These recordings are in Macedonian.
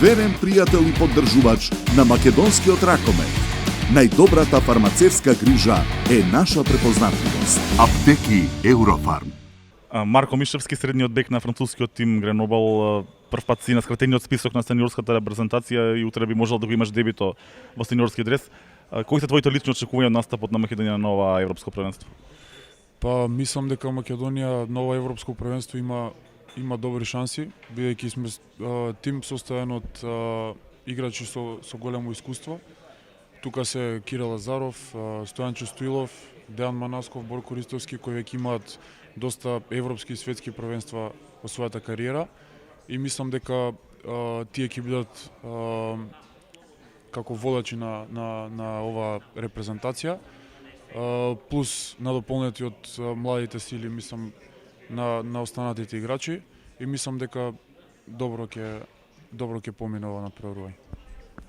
верен пријател и поддржувач на македонскиот ракомет. Најдобрата фармацевска грижа е наша препознатливост. Аптеки Еврофарм. Марко Мишевски, средниот бек на францускиот тим Гренобал, прв пат си на скратениот список на сениорската репрезентација и утре би можел да го имаш дебито во сениорски дрес. Кои се твоите лични очекувања од настапот на Македонија на ова европско првенство? Па мислам дека Македонија на ова европско првенство има добри шанси, бидејќи сме тим состојан од играчи со големо искуство. Тука се Кирил Лазаров, Стојанчо Стоилов, Дејан Манасков, Борко Ристовски, кои веќе имаат доста европски и светски првенства во својата кариера и мислам дека тие ќе бидат како водачи на ова репрезентација, плюс надополнети од младите сили, мислам, на останатите играчи и мислам дека добро ќе помине ова надпреварување.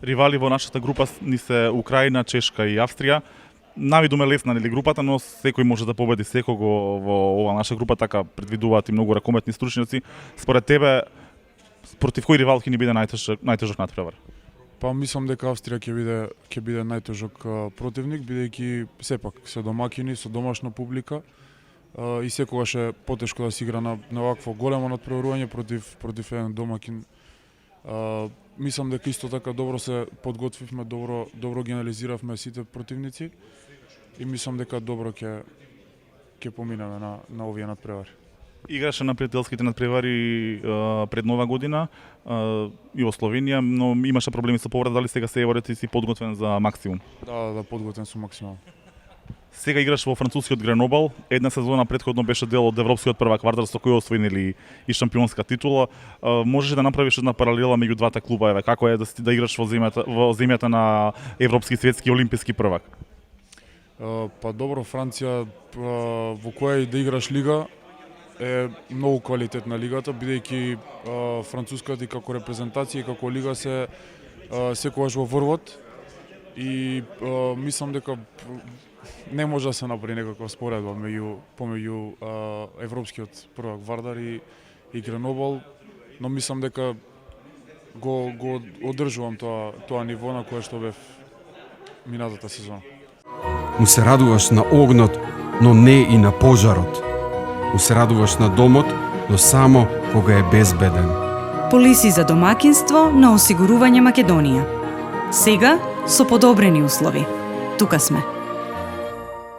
Ривали во нашата група ни се Украина, Чешка и Австрија. Навидуме лесна нели групата, но секој може да победи секого во ова наша група, така предвидуваат и многу ракометни стручњаци. Според тебе, против кој ривал ќе ни биде најтежок надпревар? Па мислам дека Австрија ќе биде најтежок противник, бидејќи сепак се домакини со домашна публика и секогаш е потешко да се игра на вакво големо надпреварување против еден домакин. Мислам дека исто така добро се подготвивме, добро ги анализиравме сите противници и мислам дека добро ќе поминеме на овие надпревари. Играше на пријателските надпревари пред Нова година и во Словенија, но имаше проблеми со повреда. Дали сега се еварете си подготвен за максимум? Да, подготвен сум максимум. Сега играш во францускиот Гренобал. Една сезона претходно беше дел од европскиот првак Вардар, со кој освои и шампионска титула. Можеш да направиш една паралела меѓу двата клуба, како е да играш во земјата на европски, светски, олимписки првак? Па добро, Франција во која и да играш лига е многу квалитетна лигата, бидејќи француската и како репрезентација и како лига се секогаш во врвот и мислам дека не може да се направи некаква споредба помеѓу европскиот првак Вардар и Гренобал, но мислам дека го одржувам тоа ниво на кое што бев минатата сезона. Му се радуваш на огнот, но не и на пожарот. Му се радуваш на домот, но само кога е безбеден. Полиси за домакинство на осигурување Македонија. Сега со подобрени услови. Тука сме.